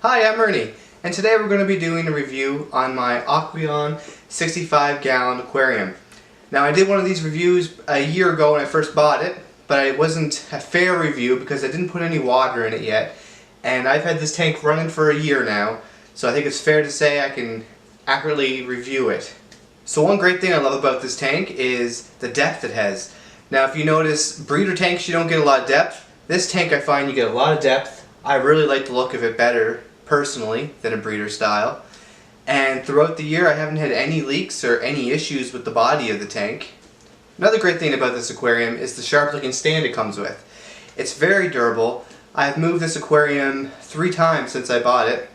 Hi, I'm Ernie, and today we're going to be doing a review on my Aqueon 65-gallon aquarium. Now, I did one of these reviews a year ago when I first bought it, but it wasn't a fair review because I didn't put any water in it yet, and I've had this tank running for a year now, so I think it's fair to say I can accurately review it. So one great thing I love about this tank is the depth it has. Now, if you notice, breeder tanks you don't get a lot of depth. This tank I find you get a lot of depth. I really like the look of it better personally than a breeder style, and throughout the year I haven't had any leaks or any issues with the body of the tank. Another great thing about this aquarium is the sharp looking stand it comes with. It's very durable. I've moved this aquarium 3 times since I bought it,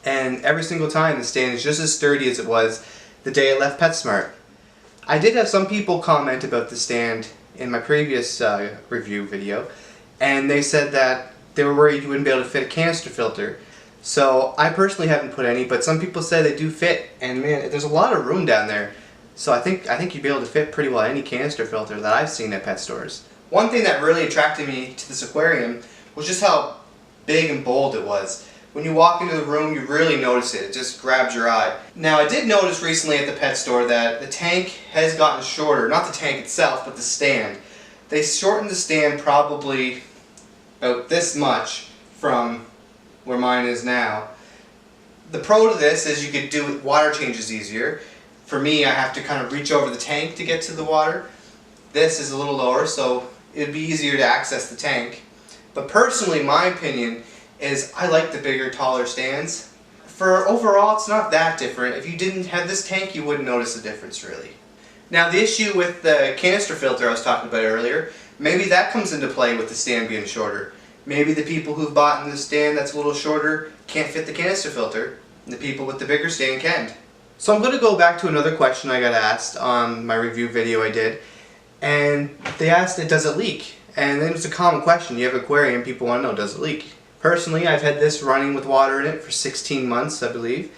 and every single time the stand is just as sturdy as it was the day I left PetSmart. I did have some people comment about the stand in my previous review video, and they said that they were worried you wouldn't be able to fit a canister filter. So I personally haven't put any, but some people say they do fit, and man, there's a lot of room down there. So I think you'd be able to fit pretty well any canister filter that I've seen at pet stores. One thing that really attracted me to this aquarium was just how big and bold it was. When you walk into the room, you really notice it. It just grabs your eye. Now, I did notice recently at the pet store that the tank has gotten shorter. Not the tank itself, but the stand. They shortened the stand probably about this much from where mine is now. The pro to this is you could do water changes easier. For me, I have to kind of reach over the tank to get to the water. This is a little lower, so it'd be easier to access the tank. But personally, my opinion is I like the bigger, taller stands. For overall, it's not that different. If you didn't have this tank, you wouldn't notice the difference really. Now, the issue with the canister filter I was talking about earlier, maybe that comes into play with the stand being shorter. Maybe the people who've bought in the stand that's a little shorter can't fit the canister filter, and the people with the bigger stand can. So I'm going to go back to another question I got asked on my review video I did, and they asked, does it leak? And it was a common question. You have an aquarium, people want to know, does it leak? Personally, I've had this running with water in it for 16 months, I believe,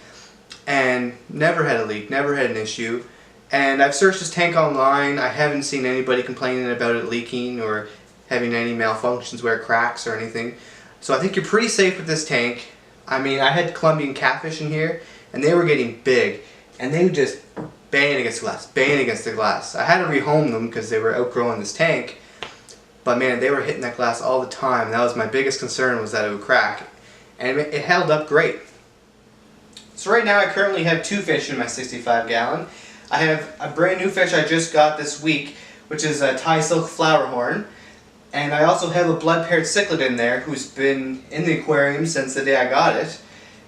and never had a leak, never had an issue. And I've searched this tank online. I haven't seen anybody complaining about it leaking or having any malfunctions where it cracks or anything. So I think you're pretty safe with this tank. I mean, I had Colombian catfish in here, and they were getting big, and they would just bang against the glass, bang against the glass. I had to rehome them because they were outgrowing this tank, but man, they were hitting that glass all the time. That was my biggest concern, was that it would crack, and it held up great. So right now I currently have 2 fish in my 65-gallon. I have a brand new fish I just got this week, which is a Thai silk flowerhorn. And I also have a blood-paired cichlid in there who's been in the aquarium since the day I got it.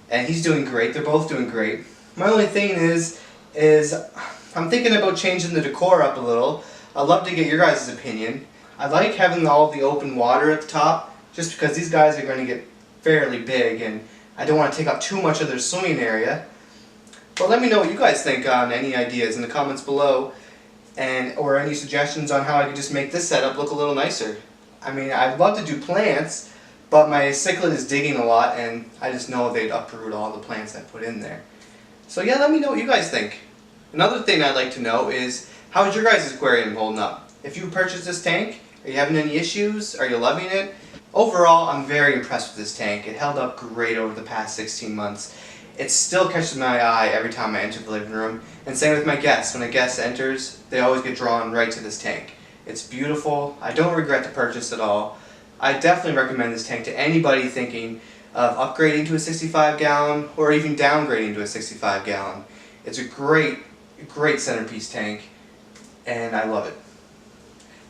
And he's doing great. They're both doing great. My only thing is I'm thinking about changing the decor up a little. I'd love to get your guys' opinion. I like having all the open water at the top just because these guys are going to get fairly big and I don't want to take up too much of their swimming area. But let me know what you guys think on any ideas in the comments below, or any suggestions on how I could just make this setup look a little nicer. I mean, I'd love to do plants, but my cichlid is digging a lot and I just know they'd uproot all the plants I put in there. So yeah, let me know what you guys think. Another thing I'd like to know is, how's your guys' aquarium holding up? If you purchased this tank, are you having any issues? Are you loving it? Overall, I'm very impressed with this tank. It held up great over the past 16 months. It still catches my eye every time I enter the living room, and same with my guests. When a guest enters, they always get drawn right to this tank. It's beautiful. I don't regret the purchase at all. I definitely recommend this tank to anybody thinking of upgrading to a 65-gallon or even downgrading to a 65-gallon. It's a great centerpiece tank, and I love it.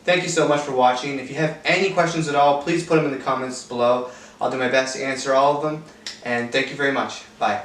Thank you so much for watching. If you have any questions at all, please put them in the comments below. I'll do my best to answer all of them, and thank you very much. Bye.